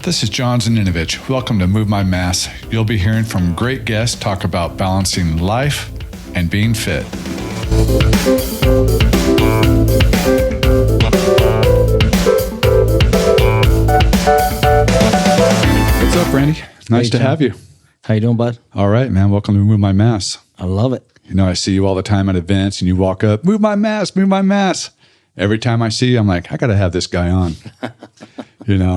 This is John Zaninovich. Welcome to Move My Mass. You'll be hearing from great guests talk about balancing life and being fit. What's up, Randy? Nice to have you. How you doing, bud? All right, man. Welcome to Move My Mass. I love it. You know, I see you all the time at events and you walk up, move my mass, move my mass. Every time I see you, I'm like, I got to have this guy on.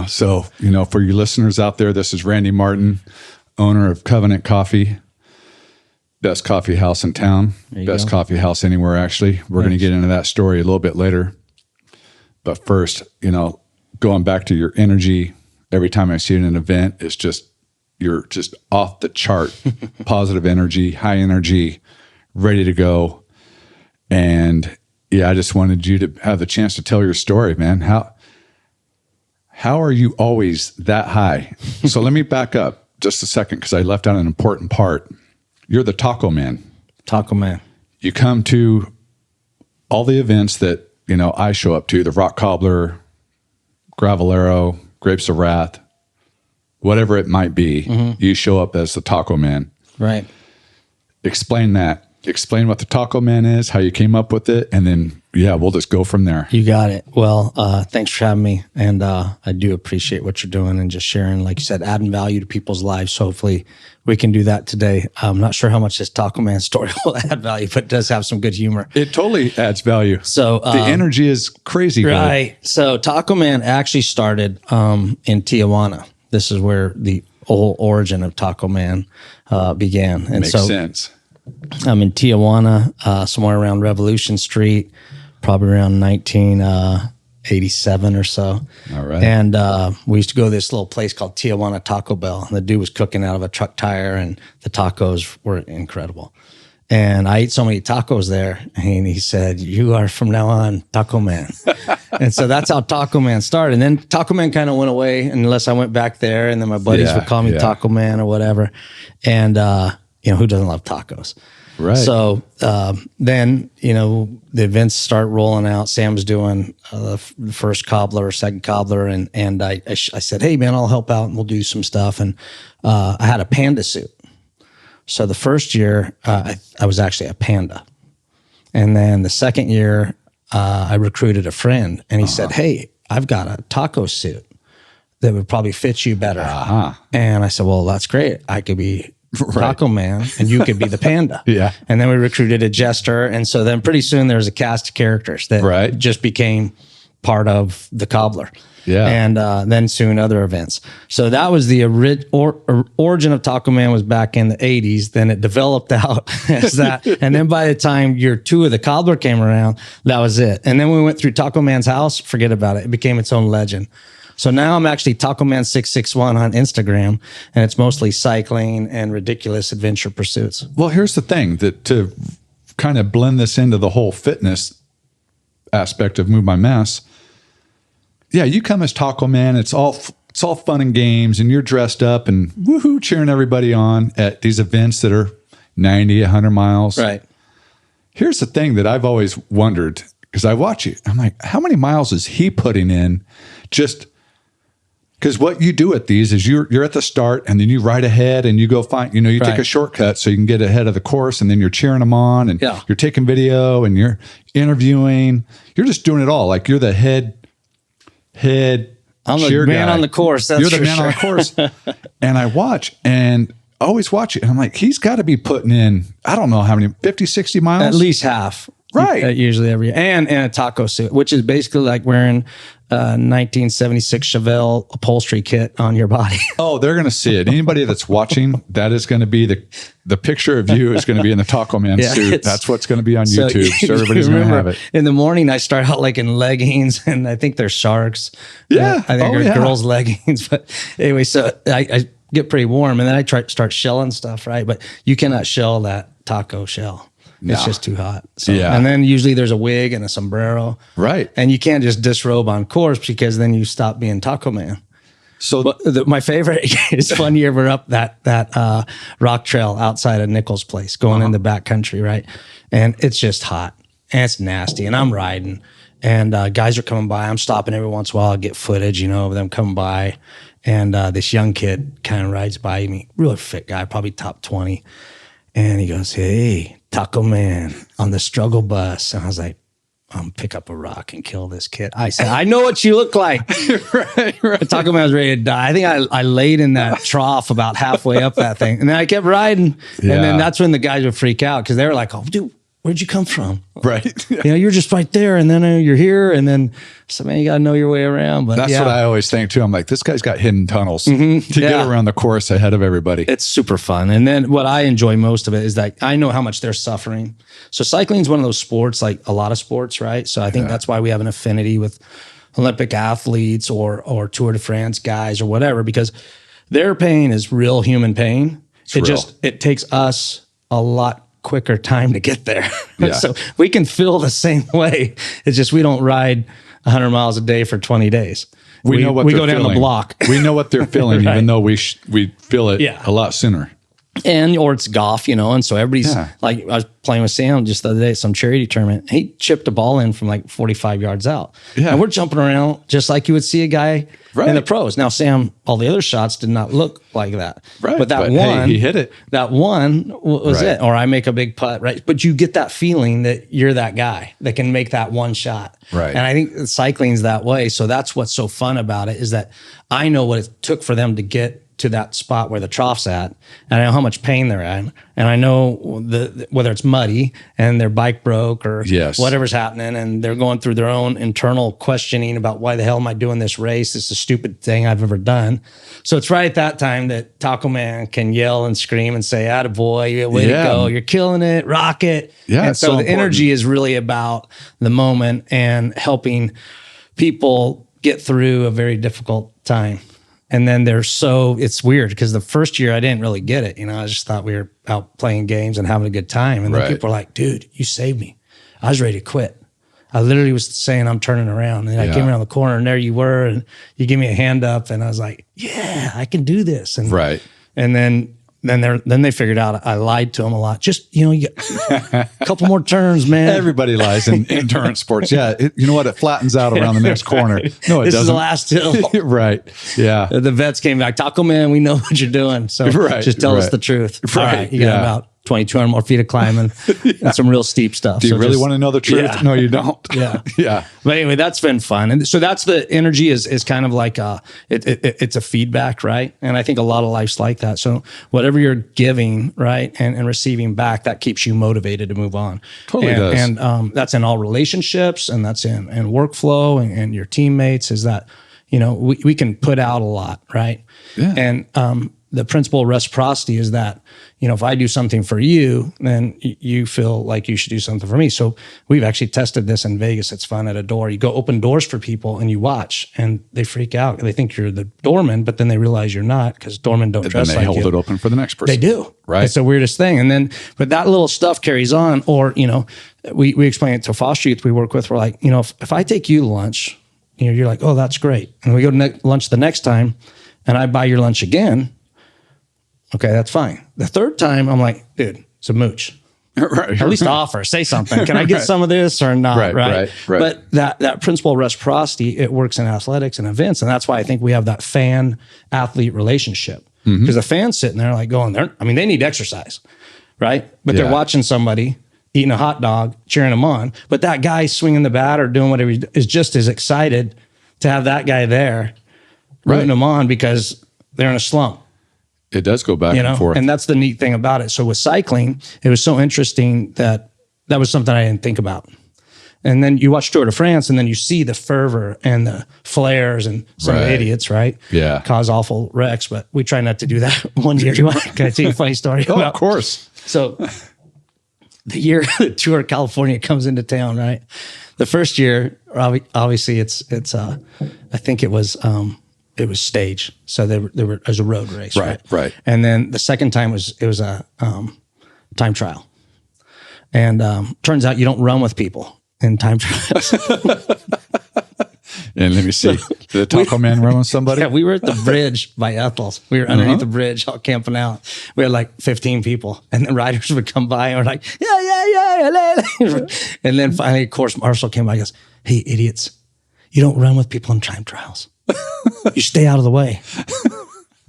So, for you listeners out there, this is Randy Martin, owner of Covenant Coffee, best coffee house in town, best coffee house anywhere, actually. We're going to get into that story a little bit later. But first, going back to your energy, every time I see you at an event, you're just off the chart, positive energy, high energy, ready to go. And yeah, I just wanted you to have the chance to tell your story, man. How are you always that high? So let me back up just a second because I left out an important part. You're the taco man. Taco man. You come to all the events that, I show up to, the Rock Cobbler, Gravelero, Grapes of Wrath, whatever it might be, You show up as the taco man. Right. Explain that. Explain what the taco man is, how you came up with it, and then, we'll just go from there. You got it. Well, thanks for having me. And I do appreciate what you're doing and just sharing, like you said, adding value to people's lives. So hopefully we can do that today. I'm not sure how much this taco man story will add value, but it does have some good humor. It totally adds value. So the energy is crazy good. Right. So Taco Man actually started in Tijuana. This is where the whole origin of Taco Man began. And Makes sense. I'm in Tijuana, somewhere around Revolution Street, probably around 1987 or so. All right. And we used to go to this little place called Tijuana Taco Bell. And the dude was cooking out of a truck tire, and the tacos were incredible. And I ate so many tacos there, and he said, "You are from now on Taco Man." And so that's how Taco Man started. And then Taco Man kind of went away unless I went back there, and then my buddies would call me Taco Man or whatever. And who doesn't love tacos? Right. So then, the events start rolling out. Sam's doing the first cobbler or second cobbler. And I said, "Hey, man, I'll help out and we'll do some stuff." And I had a panda suit. So the first year, I was actually a panda. And then the second year, I recruited a friend. And he said, "Hey, I've got a taco suit that would probably fit you better." And I said, "Well, that's great. I could be Taco Man and you could be the panda." Yeah. And then we recruited a jester. And so then pretty soon there was a cast of characters that just became part of the cobbler. Yeah. And then soon other events. So that was the origin of Taco Man, was back in the 80s. Then it developed out as that. And then by the time year 2 of the cobbler came around, that was it. And then we went through Taco Man's house, forget about it. It became its own legend. So now I'm actually Taco Man 661 on Instagram, and it's mostly cycling and ridiculous adventure pursuits. Well, here's the thing, that to kind of blend this into the whole fitness aspect of Move My Mass. Yeah, you come as Taco Man. It's all fun and games, and you're dressed up and woohoo, cheering everybody on at these events that are 90, 100 miles. Right. Here's the thing that I've always wondered, because I watch you. I'm like, how many miles is he putting in just... Because what you do at these is you're at the start, and then you ride ahead and you go find, you take a shortcut so you can get ahead of the course, and then you're cheering them on, and you're taking video and you're interviewing. You're just doing it all. Like you're the head I'm cheer the man guy. on the course. That's you're the man on the course. And I watch and always watch it. And I'm like, he's got to be putting in, I don't know how many, 50, 60 miles? At least half. Right. Usually every, and a taco suit, which is basically like wearing 1976 Chevelle upholstery kit on your body. Oh, they're going to see it. Anybody that's watching, that is going to be the picture of you is going to be in the Taco Man suit. That's what's going to be on YouTube. So everybody's going to have it. In the morning, I start out like in leggings, and I think they're sharks. Yeah. I think they're girls' leggings. But anyway, so I get pretty warm, and then I start shelling stuff, right? But you cannot shell that taco shell. It's just too hot. So, and then usually there's a wig and a sombrero. Right. And you can't just disrobe on course, because then you stop being Taco Man. So my favorite is one year we're up that rock trail outside of Nichols' place, going in the back country, right? And it's just hot and it's nasty. And I'm riding, and guys are coming by. I'm stopping every once in a while. I get footage, of them coming by. And this young kid kind of rides by me, really fit guy, probably top 20. And he goes, "Hey, Taco Man on the struggle bus." And I was like, "I'm gonna pick up a rock and kill this kid." I said, "I know what you look like." Right. Taco Man was ready to die. I think I laid in that trough about halfway up that thing. And then I kept riding. And then that's when the guys would freak out because they were like, "Oh, dude, where'd you come from?" Right. You're just right there. And then you're here. And then, so man, you got to know your way around. But that's what I always think too. I'm like, this guy's got hidden tunnels to get around the course ahead of everybody. It's super fun. And then what I enjoy most of it is that I know how much they're suffering. So cycling is one of those sports, like a lot of sports, right? So I think that's why we have an affinity with Olympic athletes or Tour de France guys or whatever, because their pain is real human pain. It takes us a lot quicker time to get there. So we can feel the same way. It's just we don't ride 100 miles a day for 20 days. We know what we they're go down feeling. the block. We know what they're feeling, even though we feel it a lot sooner. Or it's golf, and so everybody's like, I was playing with Sam just the other day at some charity tournament. He chipped a ball in from like 45 yards out. And we're jumping around just like you would see a guy in the pros. Now, Sam, all the other shots did not look like that. Right. But that one, he hit it. That one was it. Or I make a big putt, right? But you get that feeling that you're that guy that can make that one shot. Right. And I think cycling's that way. So that's what's so fun about it, is that I know what it took for them to get to that spot where the trough's at, and I know how much pain they're at, and I know whether it's muddy and their bike broke or whatever's happening, and they're going through their own internal questioning about why the hell am I doing this race? It's the stupid thing I've ever done. So it's right at that time that Taco Man can yell and scream and say, "Attaboy, way to go, you're killing it, rock it." And so the energy is really about the moment and helping people get through a very difficult time. And then it's weird because the first year I didn't really get it. I just thought we were out playing games and having a good time. And then people are like, "Dude, you saved me. I was ready to quit. I literally was saying I'm turning around." And I came around the corner and there you were, and you gave me a hand up and I was like, "Yeah, I can do this." And and then they figured out I lied to them a lot. Just, you get a couple more turns, man. Everybody lies in endurance sports. You know what? It flattens out around the next corner. No, it doesn't. This is the last hill. Right. Yeah. The vets came back. "Taco Man, we know what you're doing. So just tell us the truth." All right. You got about 2,200 more feet of climbing and some real steep stuff. Do you really want to know the truth? Yeah. No, you don't. Yeah. But anyway, that's been fun. And so that's the energy is kind of like it's a feedback, right? And I think a lot of life's like that. So whatever you're giving, right, and receiving back, that keeps you motivated to move on. Totally does. And that's in all relationships, and that's in workflow and your teammates, is that, we can put out a lot, right? Yeah. And the principle of reciprocity is that, if I do something for you, then you feel like you should do something for me. So we've actually tested this in Vegas. It's fun at a door. You go open doors for people and you watch, and they freak out. They think you're the doorman, but then they realize you're not, because doormen don't dress like you. And they hold it open for the next person. They do. Right. It's the weirdest thing. But that little stuff carries on. Or, we explain it to foster youth we work with. We're like, if I take you to lunch, you're like, "Oh, that's great." And we go to lunch the next time and I buy your lunch again. Okay, that's fine. The third time, I'm like, "Dude, it's a mooch." Right. At least offer, say something. Can I get some of this or not? Right. But that principle of reciprocity, it works in athletics and events. And that's why I think we have that fan-athlete relationship. Because the fans sitting there like going, they need exercise, right? But they're watching somebody eating a hot dog, cheering them on. But that guy swinging the bat or doing whatever is just as excited to have that guy there rooting them on because they're in a slump. It does go back and forth. And that's the neat thing about it. So with cycling, it was so interesting that was something I didn't think about. And then you watch Tour de France and then you see the fervor and the flares and some idiots, right? Yeah. Cause awful wrecks. But we try not to do that. One year, can I tell you a funny story? Of course. So the year the Tour of California comes into town, right? The first year, obviously it's I think it was staged. So there was a road race. Right. And then the second time it was a time trial. And turns out you don't run with people in time trials. And let me see. Did the Taco Man run with somebody? Yeah, we were at the bridge by Ethel's. We were underneath the bridge, all camping out. We had like 15 people, and the riders would come by and we're like, yeah. And then finally, of course, Marshall came by and goes, "Hey, idiots, you don't run with people in time trials." You stay out of the way.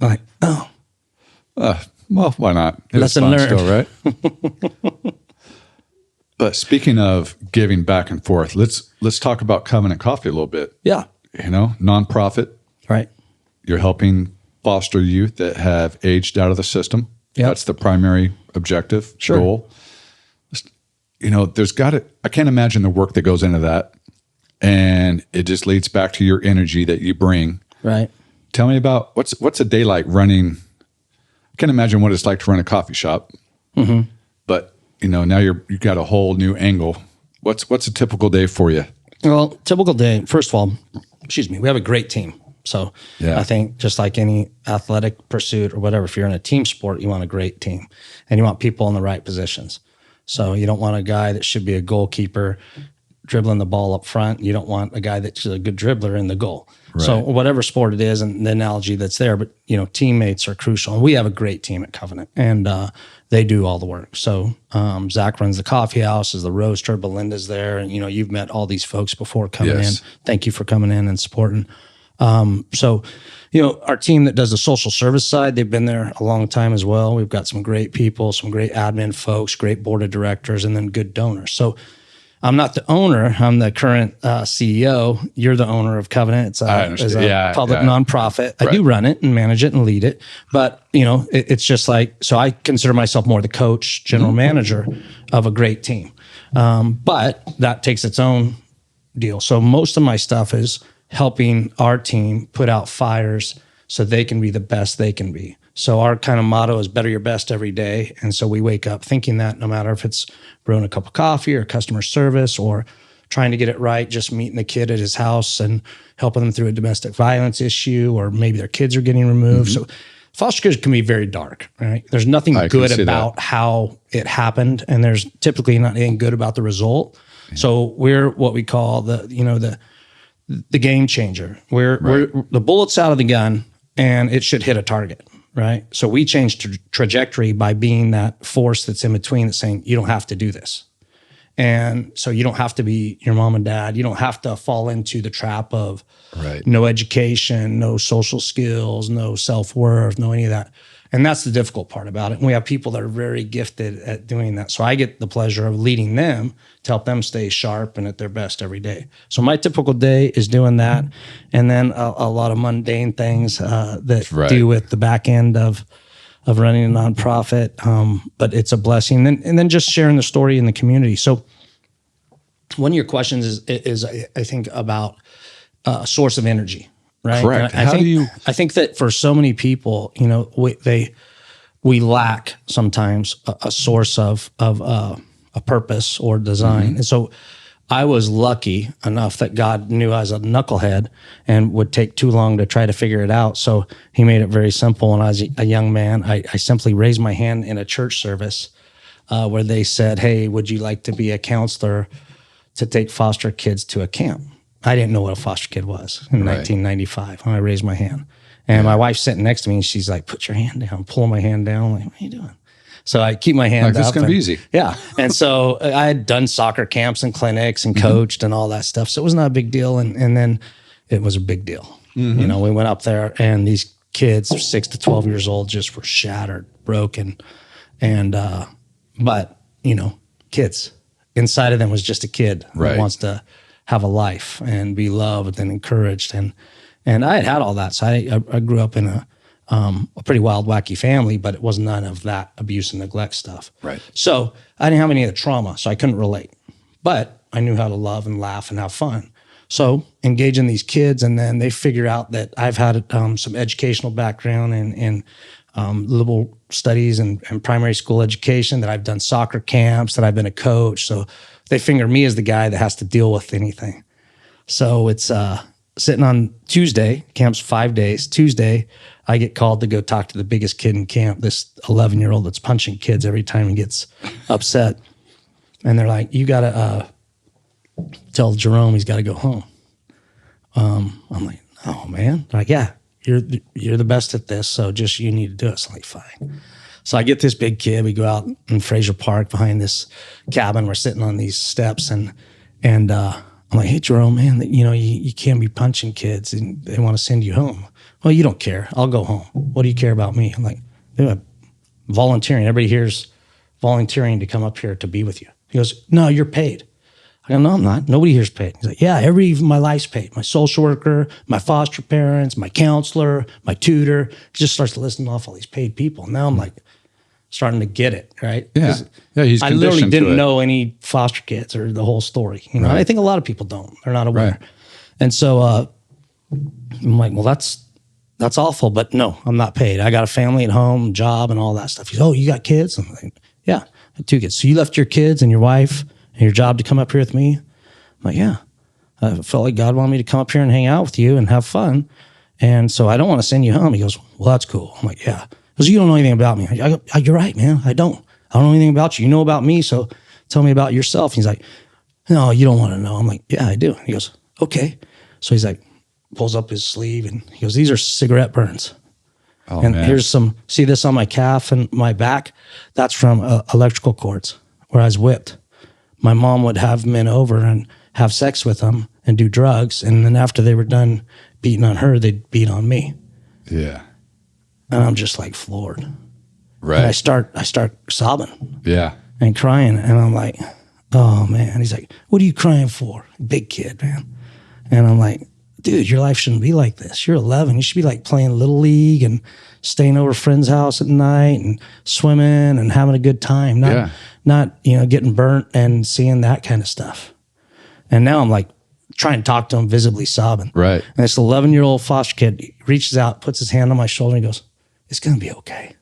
I'm like, oh. Well, why not? It was Lesson fun learned. still, right? But speaking of giving back and forth, let's talk about Covenant Coffee a little bit. Yeah. Nonprofit. Right. You're helping foster youth that have aged out of the system. Yep. That's the primary objective, Sure. goal. I can't imagine the work that goes into that. And it just leads back to your energy that you bring. Right. Tell me about what's a day like running. I can't imagine what it's like to run a coffee shop. Mm-hmm. But now you've got a whole new angle. What's a typical day for you? Well, typical day, first of all, we have a great team. So I think just like any athletic pursuit or whatever, if you're in a team sport, you want a great team and you want people in the right positions. So you don't want a guy that should be a goalkeeper dribbling the ball up front. You don't want a guy that's a good dribbler in the goal. Right. So whatever sport it is and the analogy that's there, but teammates are crucial. And we have a great team at Covenant and they do all the work. So Zach runs the coffee house, is the roaster, Belinda's there. And you've met all these folks before coming in. Thank you for coming in and supporting. So our team that does the social service side, they've been there a long time as well. We've got some great people, some great admin folks, great board of directors, and then good donors. So I'm not the owner. I'm the current CEO. You're the owner of Covenant. It's a public nonprofit. Right. I do run it and manage it and lead it. But, it's just like, so I consider myself more the coach, general manager of a great team. But that takes its own deal. So most of my stuff is helping our team put out fires so they can be the best they can be. So our kind of motto is better your best every day. And so we wake up thinking that no matter if it's brewing a cup of coffee or customer service or trying to get it right, just meeting the kid at his house and helping them through a domestic violence issue, or maybe their kids are getting removed. So foster care can be very dark, right? There's nothing good about how it happened. And there's typically not anything good about the result. Yeah. So we're what we call the game changer. We're the bullet's out of the gun and it should hit a target. Right. So we changed trajectory by being that force that's in between that's saying, you don't have to do this. And so you don't have to be your mom and dad. You don't have to fall into the trap of no education, no social skills, no self-worth, no any of that. And that's the difficult part about it. And we have people that are very gifted at doing that. So I get the pleasure of leading them to help them stay sharp and at their best every day. So my typical day is doing that. And then a lot of mundane things that do with the back end of running a nonprofit. But it's a blessing. And then just sharing the story in the community. So one of your questions is I think about a source of energy. Right. Correct. I think that for so many people, we lack sometimes a source of a purpose or design. And so I was lucky enough that God knew I was a knucklehead and would take too long to try to figure it out. So he made it very simple. When I was a young man, I simply raised my hand in a church service where they said, hey, would you like to be a counselor to take foster kids to a camp? I didn't know what a foster kid was in 1995 when I raised my hand. And my wife's sitting next to me and she's like, put your hand down, pulling my hand down. I'm like, what are you doing? So I keep my hand up. This is going to be easy. Yeah. And so I had done soccer camps and clinics and coached and all that stuff. So it was not a big deal. And then it was a big deal. We went up there and these kids, 6 to 12 years old, just were shattered, broken. And, but, kids, inside of them was just a kid that wants to have a life and be loved and encouraged. And I had all that. So I grew up in a pretty wild, wacky family, but it was none of that abuse and neglect stuff. Right. So I didn't have any of the trauma, so I couldn't relate. But I knew how to love and laugh and have fun. So engaging these kids, and then they figure out that I've had some educational background in liberal studies and primary school education, that I've done soccer camps, that I've been a coach. So they finger me as the guy that has to deal with anything. So it's sitting on Tuesday, camp's 5 days. Tuesday, I get called to go talk to the biggest kid in camp, this 11-year-old that's punching kids every time he gets upset. And they're like, you got to tell Jerome he's got to go home. I'm like, oh, man. They're like, yeah, you're the best at this, so just you need to do it. So I'm like, fine. So I get this big kid. We go out in Fraser Park behind this cabin. We're sitting on these steps, and I'm like, hey, Jerome, man, you can't be punching kids and they want to send you home. Well, you don't care. I'll go home. What do you care about me? I'm like, dude, volunteering. Everybody here's volunteering to come up here to be with you. He goes, no, you're paid. I go, no, I'm not. Nobody here's paid. He's like, yeah, my life's paid. My social worker, my foster parents, my counselor, my tutor. He just starts listing off all these paid people. Now I'm like starting to get it, right? Yeah. Yeah, he's I literally conditioned to didn't it. know any foster kids or the whole story. You know, Right. I think a lot of people don't. They're not aware. Right. And so I'm like, well, that's awful, but no, I'm not paid. I got a family at home, job, and all that stuff. He's, oh, you got kids? I'm like, yeah, I have 2 kids. So you left your kids and your wife and your job to come up here with me? I'm like, yeah. I felt like God wanted me to come up here and hang out with you and have fun. And so I don't want to send you home. He goes, well, that's cool. I'm like, yeah. He goes, you don't know anything about me. I go, you're right, man. I don't know anything about you. You know about me, so tell me about yourself. He's like, no, you don't want to know. I'm like, yeah, I do. He goes, okay. So he's like, pulls up his sleeve and he goes, these are cigarette burns. Oh, And man. here's some, see this on my calf and my back? That's from electrical cords where I was whipped. My mom would have men over and have sex with them and do drugs. And then after they were done beating on her, they'd beat on me. Yeah. And I'm just like floored. Right. And I start sobbing Yeah. and crying. And I'm like, oh man. He's like, what are you crying for? Big kid, man. And I'm like, dude, your life shouldn't be like this. You're 11. You should be like playing Little League and staying over a friend's house at night and swimming and having a good time. Not getting burnt and seeing that kind of stuff. And now I'm like trying to talk to him, visibly sobbing. Right. And this 11-year-old foster kid reaches out, puts his hand on my shoulder and goes, it's going to be okay.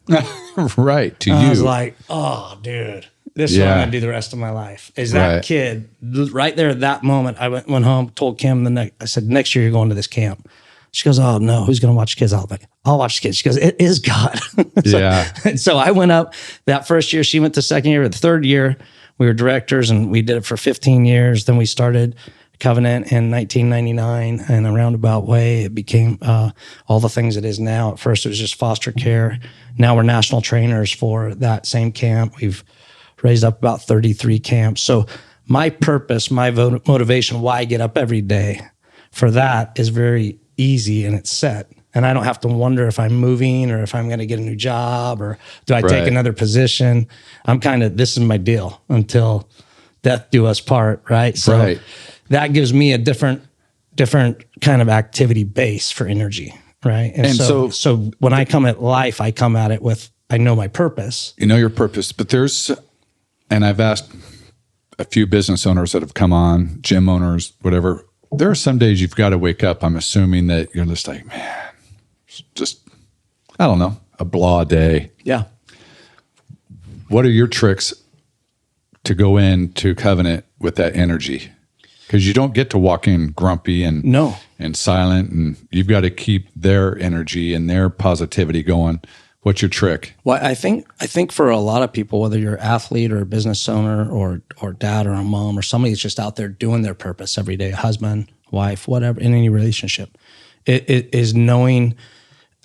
Right. To And you. I was like, oh, dude, this is what I'm going to do the rest of my life. Is that Right. kid right there at that moment? I went home, told Kim I said, next year you're going to this camp. She goes, oh no, who's going to watch kids? I'll watch kids. She goes, it is God. Yeah. So I went up that first year. She went the second year. The third year, we were directors and we did it for 15 years. Then we started Covenant in 1999. In a roundabout way, it became all the things it is now. At first, it was just foster care. Now we're national trainers for that same camp. We've raised up about 33 camps. So my purpose, my motivation, why I get up every day for that is very easy and it's set. And I don't have to wonder if I'm moving or if I'm going to get a new job or do I Right. take another position. I'm this is my deal until death do us part, right? So Right. that gives me a different kind of activity base for energy, right? And so when I come at life, I come at it with, I know my purpose. You know your purpose, but and I've asked a few business owners that have come on, gym owners, whatever. There are some days you've got to wake up. I'm assuming that you're just like, man, just, I don't know, a blah day. Yeah. What are your tricks to go into Covenant with that energy? Because you don't get to walk in grumpy and silent, and you've got to keep their energy and their positivity going. What's your trick? Well, I think for a lot of people, whether you're an athlete or a business owner or dad or a mom or somebody that's just out there doing their purpose every day, a husband, wife, whatever, in any relationship, it is knowing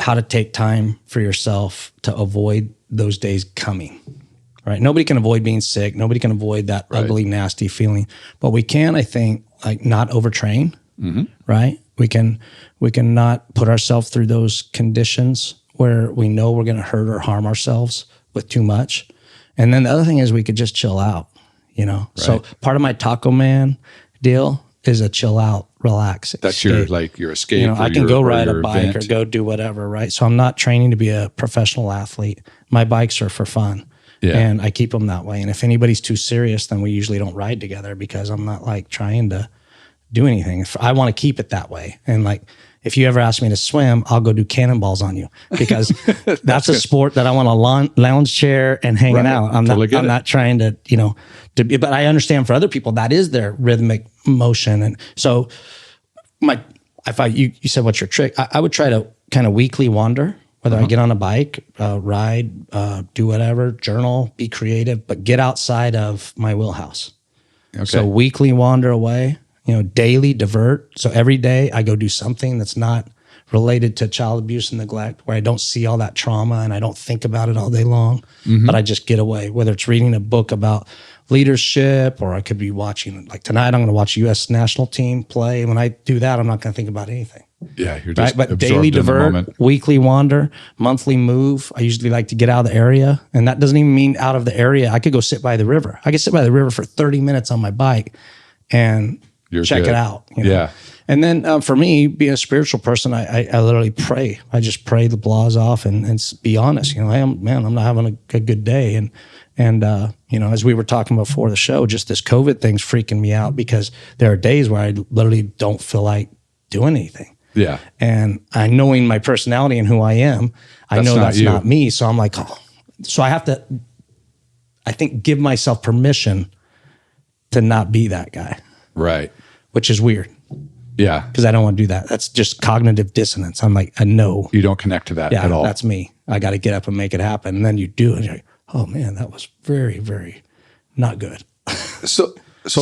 how to take time for yourself to avoid those days coming. Right? Nobody can avoid being sick. Nobody can avoid that ugly, nasty feeling. But we can, I think, like not overtrain. Mm-hmm. Right? We can not put ourselves through those conditions where we know we're going to hurt or harm ourselves with too much. And then the other thing is we could just chill out, Right. So part of my Taco Man deal is a chill out, relax. That's escape. your escape. I can go ride a bike event. or go do whatever, right? So I'm not training to be a professional athlete. My bikes are for fun. Yeah. And I keep them that way. And if anybody's too serious, then we usually don't ride together because I'm not like trying to do anything. If I want to keep it that way. And like, if you ever ask me to swim, I'll go do cannonballs on you because that's a sport that I want a lounge chair and hanging out. I'm not trying to, but I understand for other people, that is their rhythmic motion. And so you said, what's your trick? I would try to kind of weekly wander, whether I get on a bike, ride, do whatever, journal, be creative, but get outside of my wheelhouse. Okay. So weekly wander away, daily divert. So every day I go do something that's not related to child abuse and neglect, where I don't see all that trauma and I don't think about it all day long, but I just get away, whether it's reading a book about leadership, or I could be watching, like tonight, I'm going to watch U.S. national team play. When I do that, I'm not going to think about anything. Yeah, you're just But absorbed daily in the divert, moment. weekly wander, monthly move. I usually like to get out of the area. And that doesn't even mean out of the area. I could go sit by the river. I could sit by the river for 30 minutes on my bike and check it out. You know? Yeah. And then for me, being a spiritual person, I literally pray. I just pray the blahs off and be honest. You know, I'm not having a good day. And you know, as we were talking before the show, just this COVID thing's freaking me out because there are days where I literally don't feel like doing anything. Yeah. And knowing my personality and who I am, I know that's not me. So I'm like, oh. So I have to, I think, give myself permission to not be that guy. Right. Which is weird. Yeah. Because I don't want to do that. That's just cognitive dissonance. I'm like, I know. You don't connect to that at all. That's me. I got to get up and make it happen. And then you do it. And you're like, oh man, that was very, very not good. So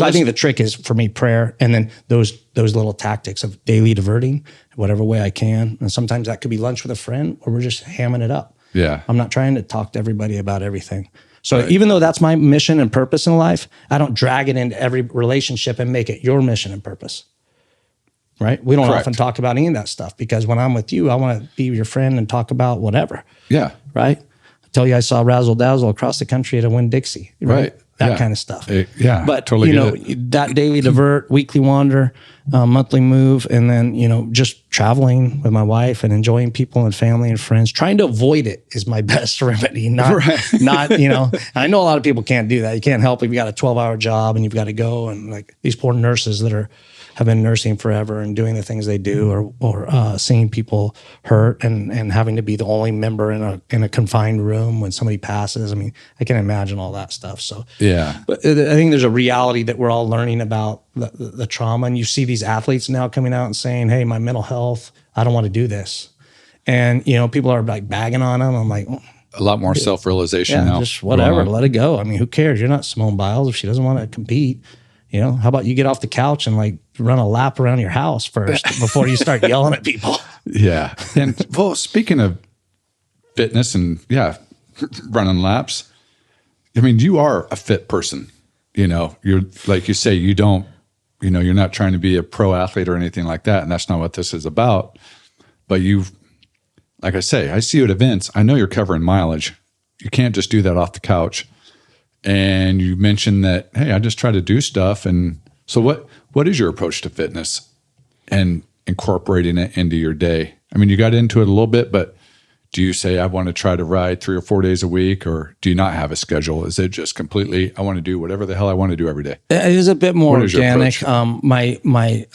I think the trick is for me prayer, and then those little tactics of daily diverting, whatever way I can. And sometimes that could be lunch with a friend, or we're just hamming it up. Yeah. I'm not trying to talk to everybody about everything. So even though that's my mission and purpose in life, I don't drag it into every relationship and make it your mission and purpose. Right? We don't often talk about any of that stuff because when I'm with you, I want to be your friend and talk about whatever. Yeah. Right? I tell you I saw Razzle Dazzle across the country at a Winn-Dixie. Right? That kind of stuff. Yeah. But, totally you know, that daily divert, weekly wander, monthly move, and then, you know, just traveling with my wife and enjoying people and family and friends. Trying to avoid it is my best remedy. Not, you know, I know a lot of people can't do that. You can't help if you got a 12-hour job and you've got to go. And like these poor nurses that have been nursing forever and doing the things they do, or seeing people hurt and having to be the only member in a confined room when somebody passes. I mean, I can imagine all that stuff. So yeah, but I think there's a reality that we're all learning about the trauma, and you see these athletes now coming out and saying, "Hey, my mental health, I don't want to do this," and you know, people are like bagging on them. I'm like, a lot more self-realization now. Just whatever, let it go. I mean, who cares? You're not Simone Biles if she doesn't want to compete. You know, how about you get off the couch and like run a lap around your house first before you start yelling at people? Yeah. And well, speaking of fitness and running laps, I mean, you are a fit person. You know, you're like you say, you don't, you know, you're not trying to be a pro athlete or anything like that. And that's not what this is about. But like I say, I see you at events. I know you're covering mileage. You can't just do that off the couch. And you mentioned that, hey, I just try to do stuff. And so what is your approach to fitness and incorporating it into your day? I mean, you got into it a little bit, but do you say, I want to try to ride 3 or 4 days a week, or do you not have a schedule? Is it just completely, I want to do whatever the hell I want to do every day? It is a bit more organic. My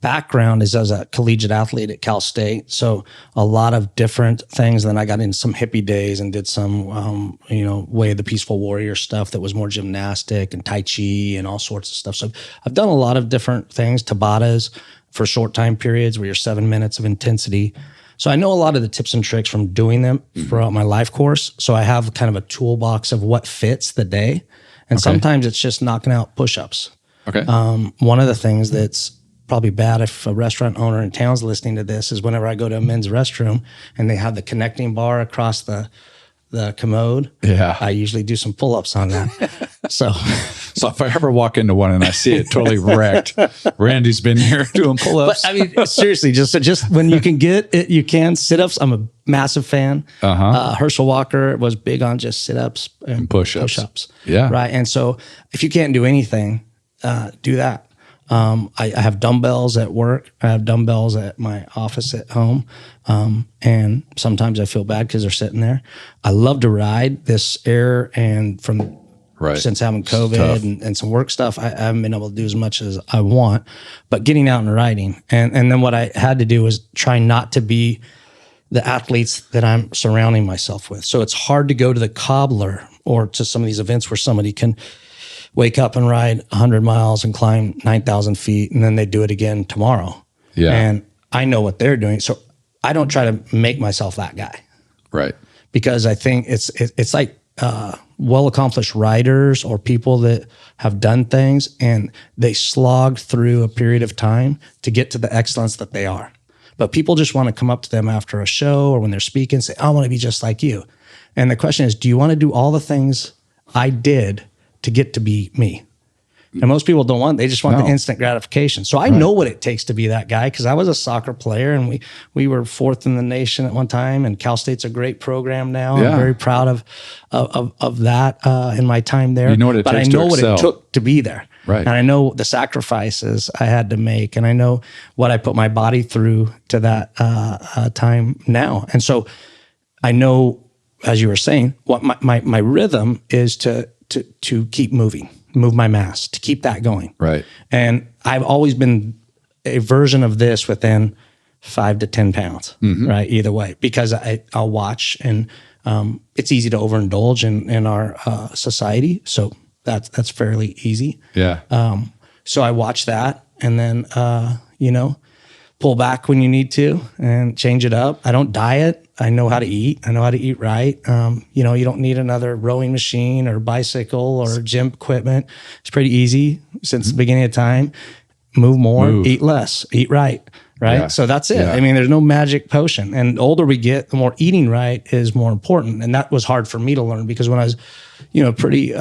background is as a collegiate athlete at Cal State. So a lot of different things. Then I got into some hippie days and did some, Way of the Peaceful Warrior stuff that was more gymnastic and Tai Chi and all sorts of stuff. So I've done a lot of different things, Tabatas for short time periods where you're 7 minutes of intensity. So I know a lot of the tips and tricks from doing them throughout my life course. So I have kind of a toolbox of what fits the day. And sometimes it's just knocking out push-ups. Okay. One of the things that's probably bad if a restaurant owner in town's listening to this is whenever I go to a men's restroom and they have the connecting bar across the commode, I usually do some pull-ups on that. So if I ever walk into one and I see it totally wrecked, Randy's been here doing pull-ups. But I mean, seriously, just when you can get it, you can. Sit-ups, I'm a massive fan. Herschel Walker was big on just sit-ups and push-ups. Yeah. Right. And so if you can't do anything, do that. I have dumbbells at work. I have dumbbells at my office at home. And sometimes I feel bad because they're sitting there. I love to ride this air, and since having COVID and some work stuff, I haven't been able to do as much as I want, but getting out and riding. And then what I had to do was try not to be the athletes that I'm surrounding myself with. So it's hard to go to the cobbler or to some of these events where somebody can wake up and ride 100 miles and climb 9,000 feet, and then they do it again tomorrow. Yeah. And I know what they're doing. So I don't try to make myself that guy. Right. Because I think it's like well-accomplished riders or people that have done things and they slogged through a period of time to get to the excellence that they are. But people just want to come up to them after a show or when they're speaking and say, I want to be just like you. And the question is, do you want to do all the things I did to get to be me. And most people don't want, they just want the instant gratification. So I know what it takes to be that guy, because I was a soccer player, and we were 4th in the nation at one time, and Cal State's a great program now. I'm very proud of that in my time there. You know what it takes to excel. But I know what it took to be there. Right. And I know the sacrifices I had to make, and I know what I put my body through to that time now. And so I know, as you were saying, what my rhythm is to keep moving, move my mass, to keep that going. Right. And I've always been a version of this within 5 to 10 pounds, right? Either way, because I'll watch, and it's easy to overindulge in our society. So that's fairly easy. Yeah. So I watch that, and then, pull back when you need to and change it up. I don't diet. I know how to eat. I know how to eat right. You don't need another rowing machine or bicycle or gym equipment. It's pretty easy since the beginning of time. Move more, eat less, eat right. Right. Yeah. So that's it. Yeah. I mean, there's no magic potion. And the older we get, the more eating right is more important. And that was hard for me to learn, because when I was, pretty,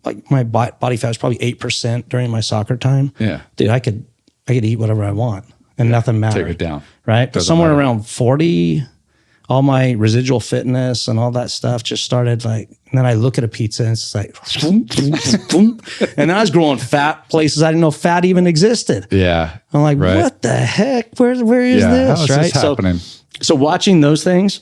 like my body fat was probably 8% during my soccer time. Yeah. Dude, I could eat whatever I want and nothing mattered. Take it down. Right. But somewhere around 40, all my residual fitness and all that stuff just started and then I look at a pizza and it's like, and I was growing fat places I didn't know fat even existed. Yeah. I'm like, what the heck? Where is this? How is right. this happening? So watching those things,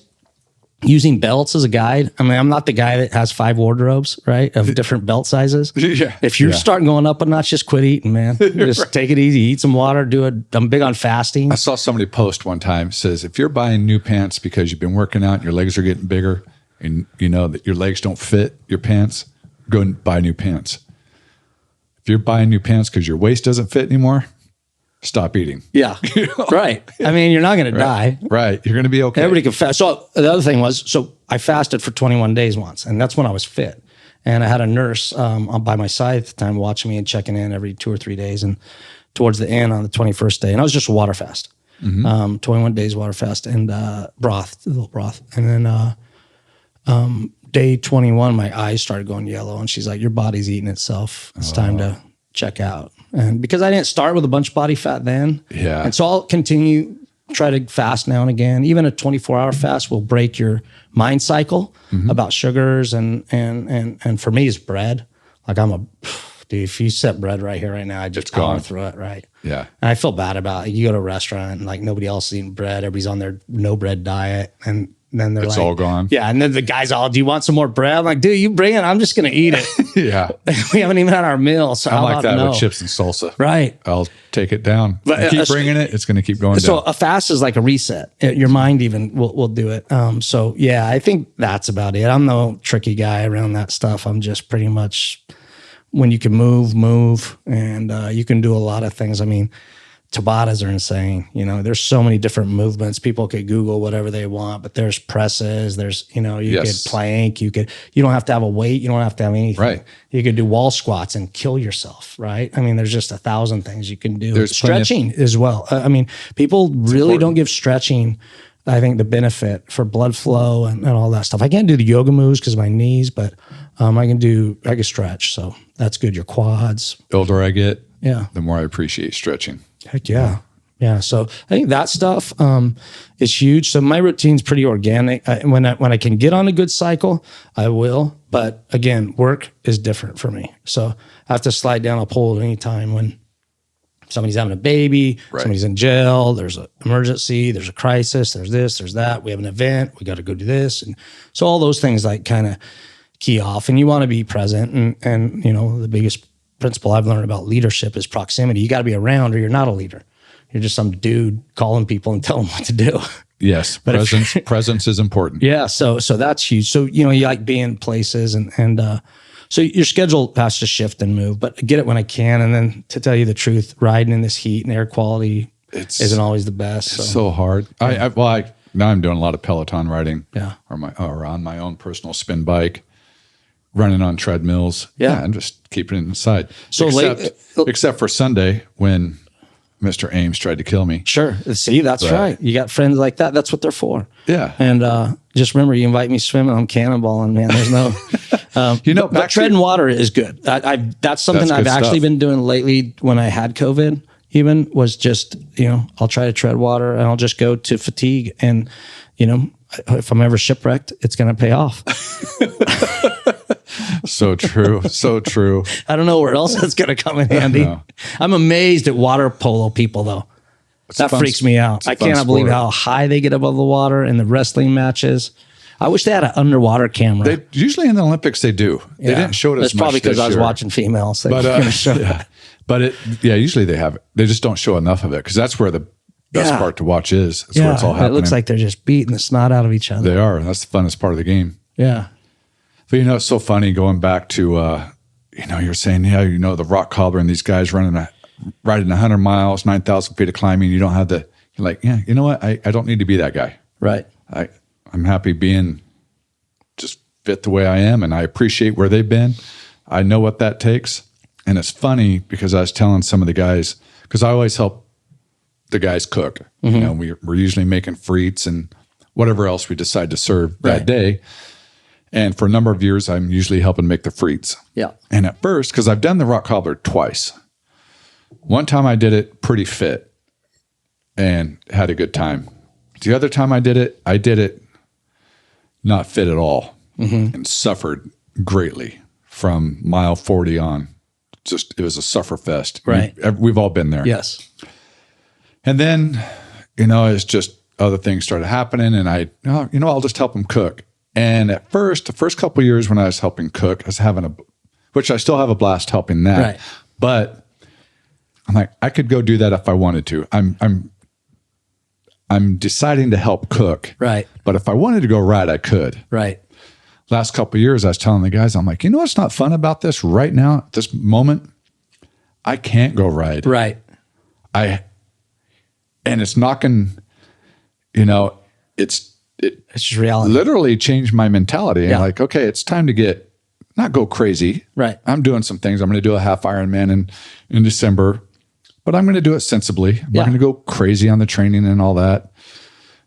using belts as a guide. I mean, I'm not the guy that has 5 wardrobes, right, of different belt sizes. Yeah. If you're starting going up a notch, just quit eating, man. Just take it easy. Eat some water. I'm big on fasting. I saw somebody post one time, says, if you're buying new pants because you've been working out and your legs are getting bigger and you know that your legs don't fit your pants, go and buy new pants. If you're buying new pants because your waist doesn't fit anymore, stop eating. Yeah. Right. I mean, you're not going to die. Right. You're going to be okay. Everybody can fast. So the other thing was, I fasted for 21 days once, and that's when I was fit. And I had a nurse by my side at the time watching me and checking in every 2 or 3 days. And towards the end on the 21st day, and I was just water fast, 21 days water fast and a little broth. And then day 21, my eyes started going yellow, and she's like, your body's eating itself. It's time to check out. And because I didn't start with a bunch of body fat then. Yeah. And so I'll continue, try to fast now and again. Even a 24-hour fast will break your mind cycle about sugars. And for me, it's bread. Like dude, if you set bread right here, right now, I want to throw it, right? Yeah. And I feel bad about it. You go to a restaurant and like nobody else is eating bread. Everybody's on their no bread diet. And then they're it's all gone. Yeah. And then the guy's all, do you want some more bread? I'm like, dude, you bring it. I'm just going to eat it. Yeah. We haven't even had our meal. So I'm like that with chips and salsa. Right. I'll take it down. But keep bringing it. It's going to keep going down. So a fast is like a reset. Your mind even will do it. So yeah, I think that's about it. I'm no tricky guy around that stuff. I'm just pretty much, when you can move, and you can do a lot of things. I mean, Tabatas are insane. There's so many different movements. People could Google whatever they want, but there's presses. There's, you could plank. You don't have to have a weight. You don't have to have anything. Right. You could do wall squats and kill yourself. Right. I mean, there's just 1,000 things you can do. There's stretching as well. I mean, people really don't give stretching, I think, the benefit for blood flow and all that stuff. I can't do the yoga moves because of my knees, but I can stretch. So that's good. Your quads. The older I get, the more I appreciate stretching. Heck yeah. Yeah. So I think that stuff is huge. So my routine's pretty organic. When I can get on a good cycle, I will. But again, work is different for me. So I have to slide down a pole at any time when somebody's having a baby, somebody's in jail, there's an emergency, there's a crisis, there's this, there's that. We have an event, we got to go do this. And so all those things like kind of key off, and you want to be present. And the biggest principle I've learned about leadership is proximity. You got to be around or you're not a leader. You're just some dude calling people and telling them what to do. Yes. But presence is important. Yeah. So that's huge. So, you like being places and so your schedule has to shift and move, but I get it when I can. And then to tell you the truth, riding in this heat and air quality isn't always the best. It's so hard. Yeah. Now I'm doing a lot of Peloton riding or on my own personal spin bike. Running on treadmills. Yeah. And just keeping it inside. So except for Sunday when Mr. Ames tried to kill me. Sure. See, that's right. You got friends like that. That's what they're for. Yeah. And just remember, you invite me swimming, I'm cannonballing, man. There's no, But treading water is good. That's something I've actually been doing lately. When I had COVID, even was just, I'll try to tread water and I'll just go to fatigue. And, if I'm ever shipwrecked, it's going to pay off. So true. So true. I don't know where else that's going to come in handy. No. I'm amazed at water polo people, though. That freaks me out. I cannot believe how high they get above the water in the wrestling matches. I wish they had an underwater camera. Usually in the Olympics, they do. They didn't show it as much. That's probably because I was watching females. Usually they have it. They just don't show enough of it because that's where the best part to watch is. That's where it's all happening. It looks like they're just beating the snot out of each other. They are. That's the funnest part of the game. Yeah. But it's so funny going back to, you're saying, the rock cobbler and these guys riding 100 miles, 9,000 feet of climbing. You don't have you're like, you know what? I don't need to be that guy. Right. I'm happy being just fit the way I am, and I appreciate where they've been. I know what that takes. And it's funny because I was telling some of the guys, because I always help the guys cook. Mm-hmm. We're usually making frites and whatever else we decide to serve that day. And for a number of years, I'm usually helping make the frites. Yeah. And at first, because I've done the rock cobbler twice. One time I did it pretty fit and had a good time. The other time I did it not fit at all and suffered greatly from mile 40 on. It was a sufferfest. Right. We've all been there. Yes. And then, it's just other things started happening, and I'll just help them cook. And at first, the first couple of years when I was helping cook, I was which I still have a blast helping that. Right. But I'm like, I could go do that if I wanted to. I'm deciding to help cook. Right. But if I wanted to go ride, I could. Right. Last couple of years, I was telling the guys, I'm like, what's not fun about this right now, at this moment? I can't go ride. Right. And it's knocking, it's just reality. Literally changed my mentality. And like, okay, it's time to not go crazy. Right. I'm doing some things. I'm going to do a half Ironman in December, but I'm going to do it sensibly. I'm not going to go crazy on the training and all that.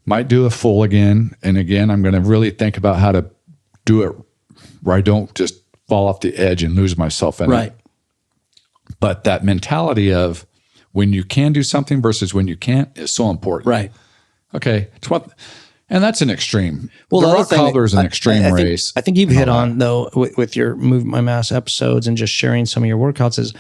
Might do a full again. And again, I'm going to really think about how to do it where I don't just fall off the edge and lose myself in it. But that mentality of when you can do something versus when you can't is so important. Right. Okay. And that's an extreme. Well, the rock cobbler is an extreme race. I think you've hit on, though, with your Move My Mass episodes and just sharing some of your workouts is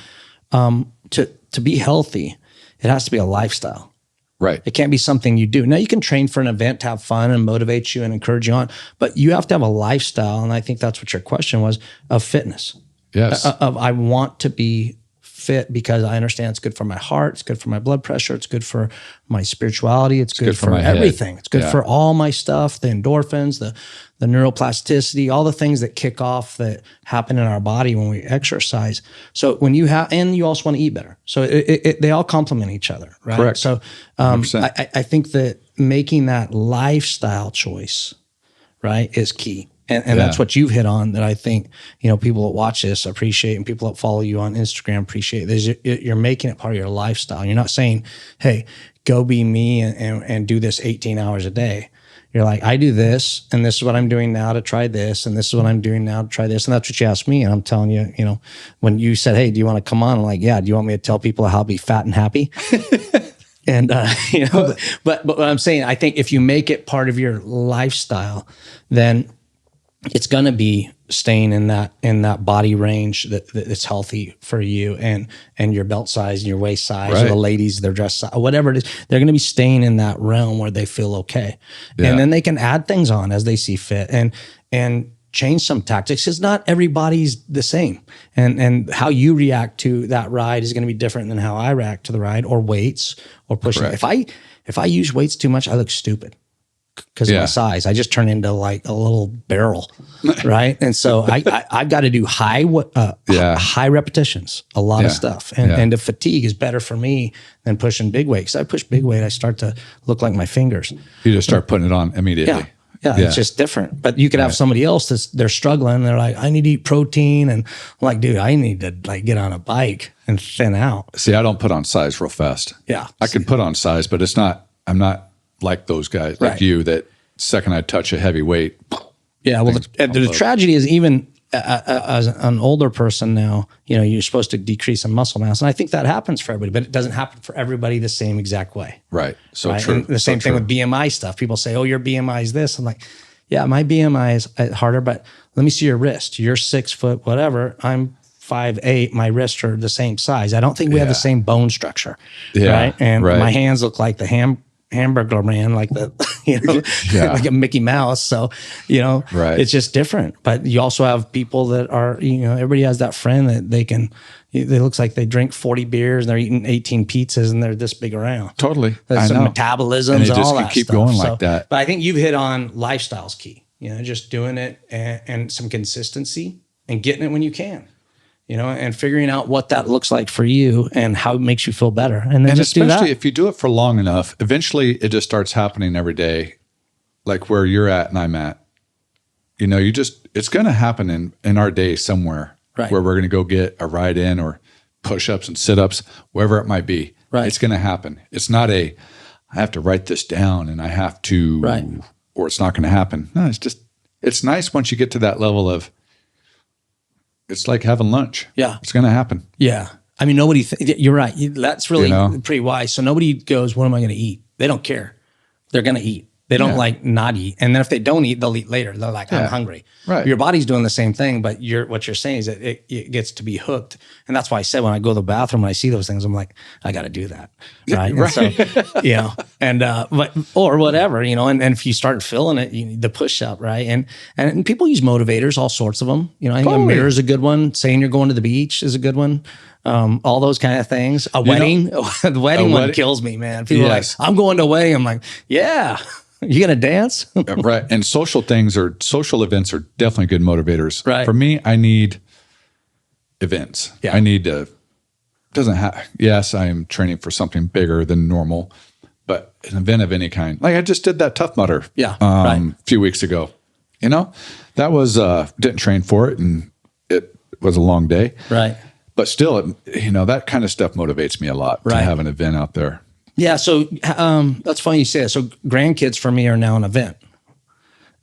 to be healthy, it has to be a lifestyle. Right. It can't be something you do. Now, you can train for an event to have fun and motivate you and encourage you on, but you have to have a lifestyle, and I think that's what your question was, of fitness. Yes. I want to be fit because I understand it's good for my heart, it's good for my blood pressure, it's good for my spirituality, it's good for everything. It's good for all my stuff, the endorphins, the neuroplasticity, all the things that kick off that happen in our body when we exercise. So when you and you also want to eat better. So they all complement each other, right? Correct. So I think that making that lifestyle choice, right, is key. And that's what you've hit on that I think, people that watch this appreciate, and people that follow you on Instagram appreciate. You're making it part of your lifestyle. You're not saying, hey, go be me and do this 18 hours a day. You're like, I do this, and this is what I'm doing now to try this, and this is what I'm doing now to try this. And that's what you asked me. And I'm telling you, when you said, hey, do you want to come on? I'm like, yeah, do you want me to tell people how to be fat and happy? And, but what I'm saying, I think if you make it part of your lifestyle, then it's going to be staying in that body range that's healthy for you and your belt size and your waist size, or the ladies, their dress size, whatever it is. They're going to be staying in that realm where they feel okay. Yeah. And then they can add things on as they see fit and change some tactics, because not everybody's the same. And how you react to that ride is going to be different than how I react to the ride, or weights, or pushing. Correct. If I use weights too much, I look stupid. Because of my size, I just turn into like a little barrel, right? And so I've got to do high repetitions, a lot of stuff, and the fatigue is better for me than pushing big weight. Because I push big weight, I start to look like my fingers. You just start putting it on immediately. Yeah, it's just different. But you could have somebody else they're struggling. They're like, I need to eat protein, and I'm like, dude, I need to get on a bike and thin out. See, I don't put on size real fast. Yeah, I can put on size, but I'm not like those guys, like you, that second I touch a heavy weight. Yeah, well, the tragedy is, even as an older person now, you're supposed to decrease in muscle mass. And I think that happens for everybody, but it doesn't happen for everybody the same exact way. Right. So right? true. And the same thing with BMI stuff. People say, oh, your BMI is this. I'm like, yeah, my BMI is harder, but let me see your wrist. You're 6 foot, whatever. I'm 5'8". My wrists are the same size. I don't think we have the same bone structure. Right. And my hands look like the hamburger man, like the, like a Mickey Mouse. So, it's just different. But you also have people that are, everybody has that friend that it looks like they drink 40 beers and they're eating 18 pizzas and they're this big around. Totally. There's some metabolisms and all that keep stuff. going like that. But I think you've hit on lifestyle's key, just doing it and some consistency and getting it when you can. And figuring out what that looks like for you and how it makes you feel better. And then just especially do that. if you do it for long enough, eventually it just starts happening every day, like where you're at and I'm at. It's going to happen in our day somewhere where we're going to go get a ride in or push-ups and sit-ups, wherever it might be. Right. It's going to happen. It's not I have to write this down and I have to, or it's not going to happen. No, it's nice once you get to that level of, it's like having lunch. Yeah. It's going to happen. Yeah. I mean, you're right. That's really pretty wise. So nobody goes, what am I going to eat? They don't care. They're going to eat. They don't not eat. And then if they don't eat, they'll eat later. They're like, I'm hungry. Right. Your body's doing the same thing, but what you're saying is that it gets to be hooked. And that's why I said when I go to the bathroom and I see those things, I'm like, I got to do that. Right. And so, or whatever, and if you start feeling it, the push up, right? And people use motivators, all sorts of them. I think a mirror is a good one. Saying you're going to the beach is a good one. All those kind of things. A wedding, the wedding one kills me, man. People are like, I'm going to a wedding. I'm like, yeah. You gonna dance? Right. And social events are definitely good motivators. Right. For me, I need events. Yeah. I need yes, I am training for something bigger than normal, but an event of any kind. Like I just did that Tough Mudder a few weeks ago. That was didn't train for it and it was a long day. Right. But still, that kind of stuff motivates me a lot to have an event out there. Yeah, so that's funny you say that. So grandkids for me are now an event,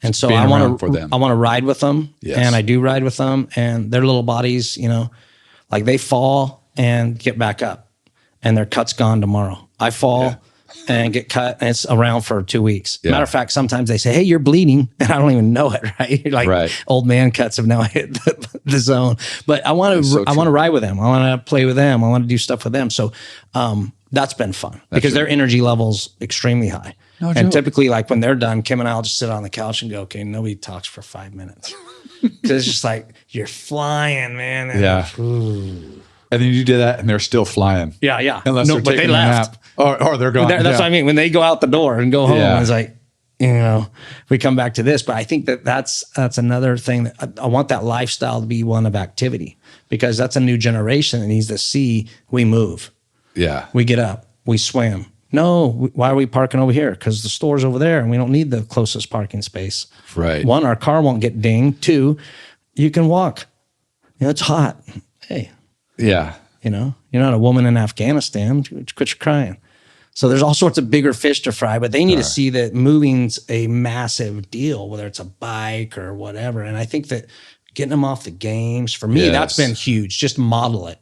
and so I want to ride with them, and I do ride with them, and their little bodies, like they fall and get back up, and their cut's gone tomorrow. I fall and get cut, and it's around for 2 weeks. Yeah. Matter of fact, sometimes they say, "Hey, you're bleeding," and I don't even know it. Right? Like old man cuts have now hit the zone. But I want to ride with them. I want to play with them. I want to do stuff with them. So. That's been fun because their energy level's extremely high. No joke. And typically, like when they're done, Kim and I will just sit on the couch and go, okay, nobody talks for 5 minutes. Because it's just like, you're flying, man. And and then you do that and they're still flying. Yeah. Unless they're taking a nap. Or they're gone. That's what I mean. When they go out the door and go home, it's like, we come back to this. But I think that's another thing that I want that lifestyle to be one of activity because that's a new generation that needs to see we move. Yeah. We get up, we swim. No, why are we parking over here? Because the store's over there and we don't need the closest parking space. Right. 1, our car won't get dinged. 2, you can walk. It's hot. Hey. Yeah. You're not a woman in Afghanistan. Quit your crying. So there's all sorts of bigger fish to fry, but they need to see that moving's a massive deal, whether it's a bike or whatever. And I think that getting them off the games, for me, that's been huge. Just model it.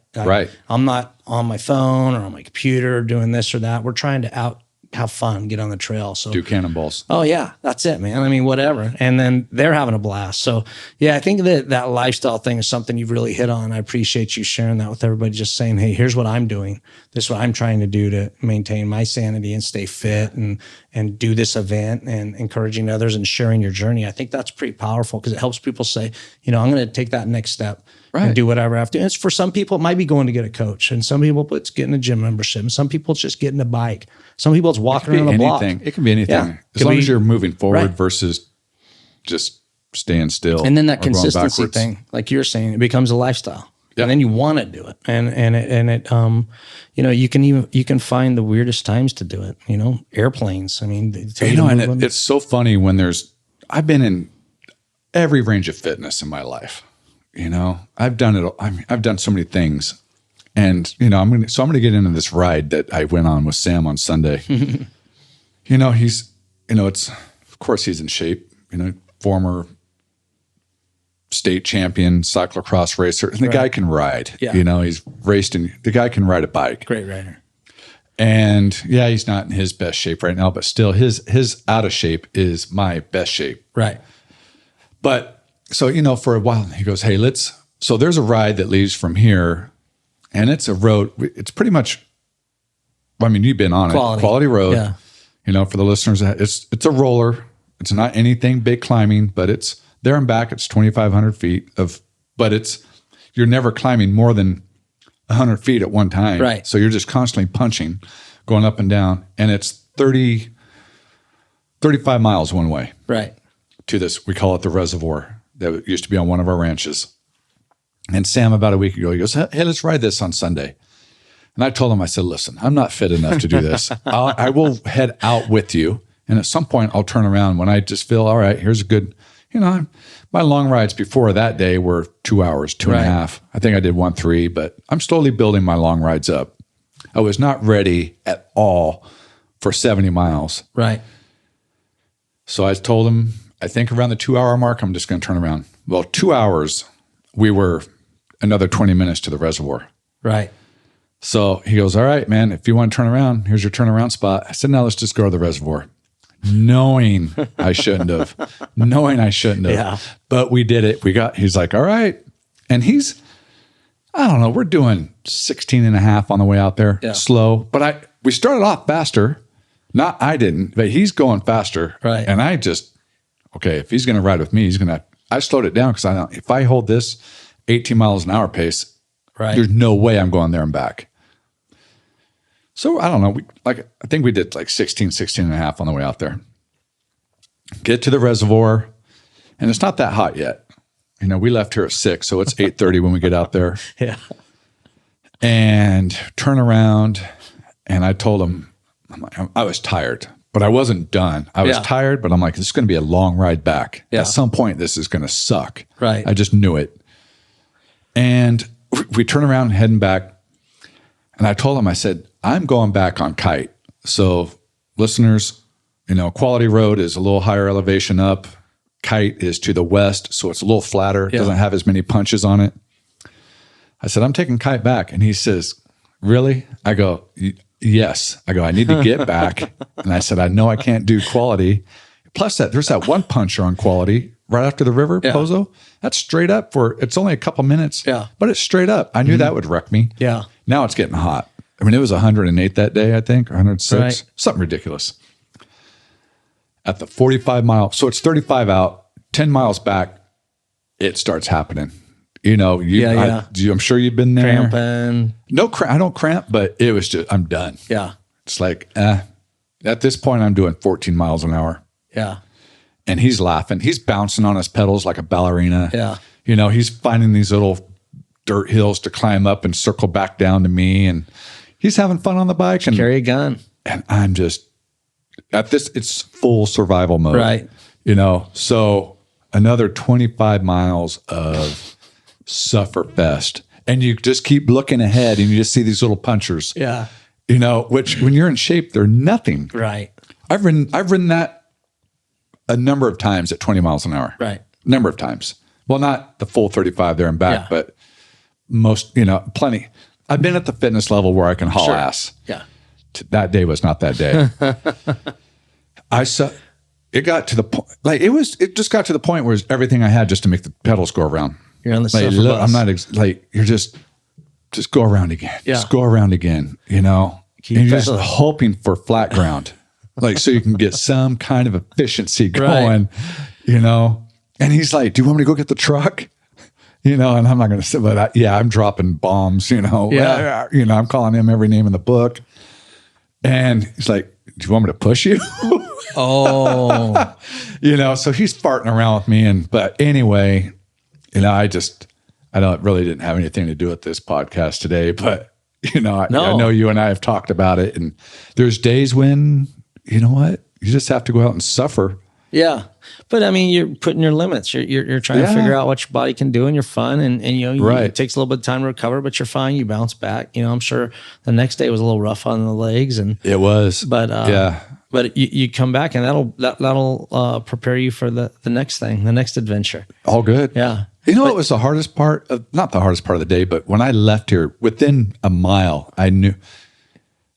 I'm not on my phone or on my computer doing this or that. We're trying to have fun, get on the trail. So do cannonballs. Oh yeah, that's it, man. I mean, whatever. And then they're having a blast. So yeah, I think that lifestyle thing is something you've really hit on. I appreciate you sharing that with everybody, just saying, hey, here's what I'm doing. This is what I'm trying to do to maintain my sanity and stay fit and do this event and encouraging others and sharing your journey. I think that's pretty powerful because it helps people say, I'm going to take that next step. And do whatever I have to. And it's for some people, it might be going to get a coach. And some people, it's getting a gym membership. And some people, it's just getting a bike. Some people, it's walking around the block. It can be anything. Yeah. As long as you're moving forward versus just staying still. And then that consistency thing, like you're saying, it becomes a lifestyle. Yeah. And then you want to do it. And you can find the weirdest times to do it. Airplanes. I mean, and it's so funny when I've been in every range of fitness in my life. I've done it. I've done so many things, and I'm going to get into this ride that I went on with Sam on Sunday. He's, it's of course he's in shape. Former state champion cyclocross racer, and the guy can ride. Yeah. You know, he's raced and the guy can ride a bike. Great rider. And yeah, he's not in his best shape right now, but still his out of shape is my best shape. Right. But so, you know, for a while he goes, hey, so there's a ride that leaves from here and it's a road. It's pretty much, I mean, you've been on it. Quality road. Yeah. You know, for the listeners, it's a roller. It's not anything big climbing, but it's there and back. It's 2,500 feet but you're never climbing more than 100 feet at one time. Right. So you're just constantly punching, going up and down. And it's 35 miles one way. Right. To this, we call it the reservoir that used to be on one of our ranches. And Sam, about a week ago, he goes, hey, let's ride this on Sunday. And I told him, I said, listen, I'm not fit enough to do this. I will head out with you. And at some point I'll turn around when I just feel, all right, here's a good, you know, my long rides before that day were 2 hours, two and a half. I think I did 1.3, but I'm slowly building my long rides up. I was not ready at all for 70 miles. Right. So I told him, I think around the 2 hour mark, I'm just going to turn around. Well, 2 hours, we were another 20 minutes to the reservoir. Right. So he goes, all right, man, if you want to turn around, here's your turnaround spot. I said, now let's just go to the reservoir. Knowing I shouldn't have. Yeah. But we did it. He's like, all right. And I don't know, we're doing 16 and a half on the way out there. Yeah. Slow. But we started off faster. Not I didn't, but he's going faster. Right. And okay, if he's going to ride with me, I slowed it down because if I hold this 18 miles an hour pace, there's no way I'm going there and back. So I don't know. I think we did like 16 and a half on the way out there. Get to the reservoir, and it's not that hot yet. You know, we left here at 6, so it's 8:30 when we get out there. Yeah. And turn around, and I told him, I was tired, but I wasn't done. I was tired, but I'm like, this is going to be a long ride back. Yeah. At some point, this is going to suck. Right. I just knew it. And we turn around, heading back. And I told him, I said, I'm going back on kite. So listeners, you know, Quality Road is a little higher elevation up. Kite is to the west, so it's a little flatter. It doesn't have as many punches on it. I said, I'm taking kite back. And he says, really? I go, yes. I go, I need to get back. And I said, I know I can't do Quality. Plus there's that one puncher on Quality right after the river, Pozo. That's straight up it's only a couple minutes. Yeah. But it's straight up. I knew that would wreck me. Yeah. Now it's getting hot. I mean, it was 108 that day, I think, or 106, something ridiculous. At the 45 mile, so it's 35 out, 10 miles back, it starts happening. You know, I'm sure you've been there. Cramping. No, I don't cramp, but it was just, I'm done. Yeah. It's like, at this point, I'm doing 14 miles an hour. Yeah. And he's laughing. He's bouncing on his pedals like a ballerina. Yeah. You know, he's finding these little dirt hills to climb up and circle back down to me. And he's having fun on the bike. Just carry a gun. And I'm just, it's full survival mode. Right. You know, so another 25 miles of sufferfest. And you just keep looking ahead and you just see these little punchers. Yeah. You know, which when you're in shape, they're nothing. Right. I've ridden that a number of times at 20 miles an hour. Right. Number of times. Well, not the full 35 there and back, but most, you know, plenty. I've been at the fitness level where I can haul ass. Yeah. That day was not that day. It got to the point, it just got to the point where it was everything I had just to make the pedals go around. You're on the suffer bus. I'm not, you're just go around again. Yeah. Just go around again, you know, and you're just hoping for flat ground. So you can get some kind of efficiency going, you know. And he's like, do you want me to go get the truck? You know, and I'm not going to say, but I'm dropping bombs, you know. Yeah. You know, I'm calling him every name in the book. And he's like, do you want me to push you? Oh. You know, so he's farting around with me. But anyway, you know, I really didn't have anything to do with this podcast today. But, you know, I know you and I have talked about it. And there's days when, you know what, you just have to go out and suffer. Yeah. But I mean, you're putting your limits. You're trying to figure out what your body can do, and you're fun. And you know, it takes a little bit of time to recover, but you're fine. You bounce back. You know, I'm sure the next day was a little rough on the legs, and it was. But but you come back, and that'll prepare you for the next thing, the next adventure. All good. Yeah. You know what was the hardest part of, not the hardest part of the day, but when I left here, within a mile, I knew,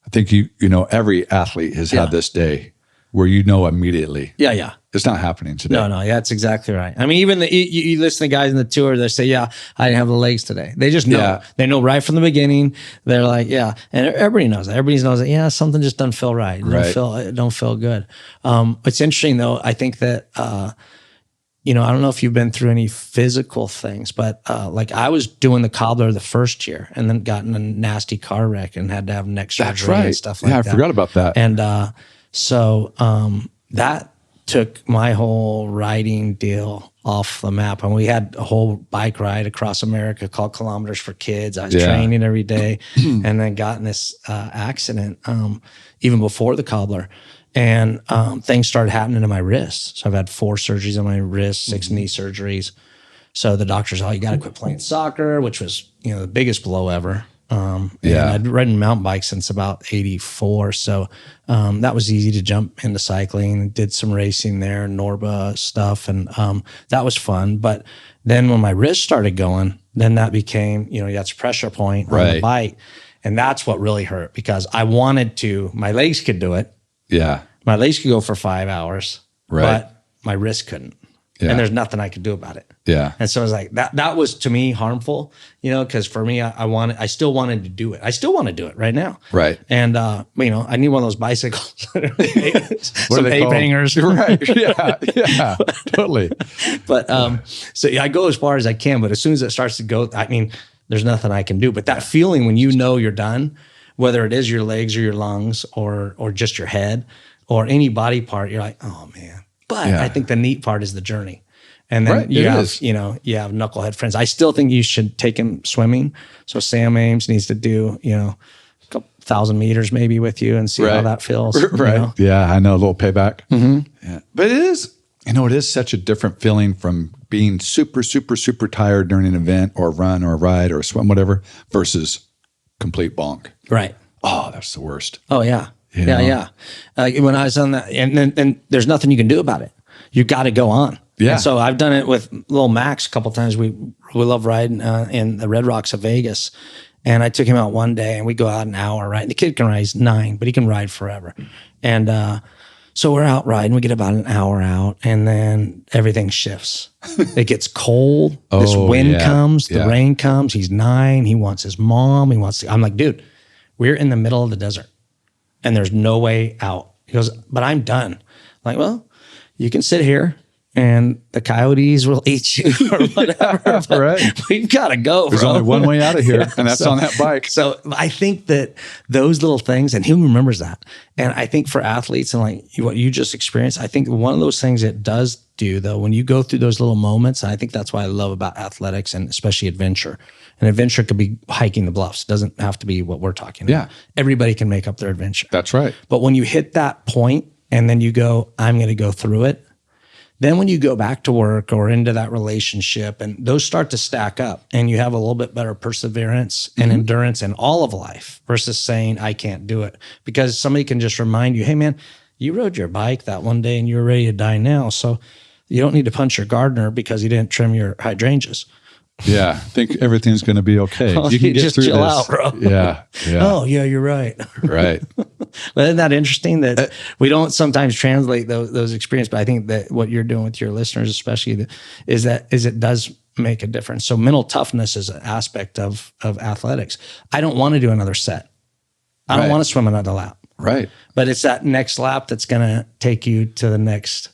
I think you know, every athlete has had this day where you know immediately. Yeah. It's not happening today. No, that's exactly right. I mean, even you listen to guys in the tour, they say, yeah, I didn't have the legs today. They just know. Yeah. They know right from the beginning. They're like, yeah. And everybody knows that. Everybody knows that, yeah, something just doesn't feel right. It don't feel good. It's interesting, though. I think that, you know, I don't know if you've been through any physical things, but like I was doing the cobbler the first year and then got in a nasty car wreck and had to have neck surgery and stuff like that. Yeah, I forgot about that. And so that took my whole riding deal off the map. And we had a whole bike ride across America called Kilometers for Kids. I was training every day and then got in this accident even before the cobbler. And things started happening to my wrist. So I've had 4 surgeries on my wrist, 6 knee surgeries. So the doctors, you got to quit playing soccer, which was, you know, the biggest blow ever. And I'd ridden mountain bikes since about 84. So that was easy to jump into cycling. Did some racing there, Norba stuff. And that was fun. But then when my wrist started going, then that became, you know, that's a pressure point on the bike. And that's what really hurt because I wanted to, my legs could do it. Yeah. My legs could go for 5 hours, but my wrist couldn't. Yeah. And there's nothing I could do about it. Yeah. And so I was like, that was to me harmful, you know, because for me, I still wanted to do it. I still want to do it right now. Right. And, you know, I need one of those bicycles. Some ape called? hangers. Right. Yeah. Totally. But, so I go as far as I can, but as soon as it starts to go, I mean, there's nothing I can do. But that feeling when you know you're done, whether it is your legs or your lungs or just your head or any body part, you're like, oh man. But I think the neat part is the journey. And then you have knucklehead friends. I still think you should take him swimming. So Sam Ames needs to do, you know, a couple 1,000 meters maybe with you and see how that feels. Right. You know? Yeah. I know, a little payback. Yeah. But it is, you know, it is such a different feeling from being super, super, super tired during an event or run or ride or swim, whatever, versus complete bonk. Right. Oh, that's the worst. Oh, yeah. You know? Yeah. When I was on that, and there's nothing you can do about it. You got to go on. Yeah. And so I've done it with little Max a couple of times. We love riding in the Red Rocks of Vegas. And I took him out one day and we go out an hour, right? And the kid can ride, he's 9, but he can ride forever. And so we're out riding. We get about an hour out and then everything shifts. It gets cold. This wind comes. The rain comes. He's 9. He wants his mom. I'm like, dude, we're in the middle of the desert and there's no way out. He goes, but I'm done. I'm like, well, you can sit here and the coyotes will eat you or whatever. Right. We've got to go. There's only one way out of here, and that's on that bike. So I think that those little things, and he remembers that. And I think for athletes and like what you just experienced, I think one of those things it does do though, when you go through those little moments, and I think that's why I love about athletics and especially adventure. And adventure could be hiking the bluffs. It doesn't have to be what we're talking about. Yeah. Everybody can make up their adventure. That's right. But when you hit that point and then you go, I'm going to go through it. Then when you go back to work or into that relationship and those start to stack up and you have a little bit better perseverance and endurance in all of life versus saying, I can't do it. Because somebody can just remind you, hey man, you rode your bike that one day and you were ready to die now. So you don't need to punch your gardener because you didn't trim your hydrangeas. Yeah. Think everything's going to be okay. Well, you can get just through chill this. out, bro. Yeah. Oh yeah, you're right. Right. But isn't that interesting that we don't sometimes translate those experiences? But I think that what you're doing with your listeners, especially, is it does make a difference. So mental toughness is an aspect of athletics. I don't want to do another set. I don't want to swim another lap. Right. But it's that next lap that's going to take you to the next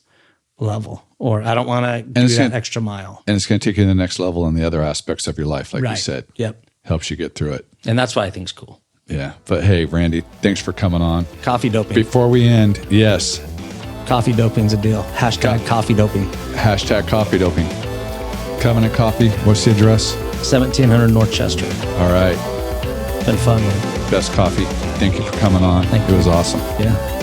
level. Or I don't want to do that extra mile. And it's going to take you to the next level in the other aspects of your life, like you said. Yep. Helps you get through it. And that's what I think is cool. Yeah. But hey, Randy, thanks for coming on. Coffee doping. Before we end, yes. Coffee doping's a deal. Hashtag coffee doping. Hashtag coffee doping. Covenant Coffee. What's the address? 1700 North Chester. All right. Been fun, man. Best coffee. Thank you for coming on. Thank you. It was awesome. Yeah.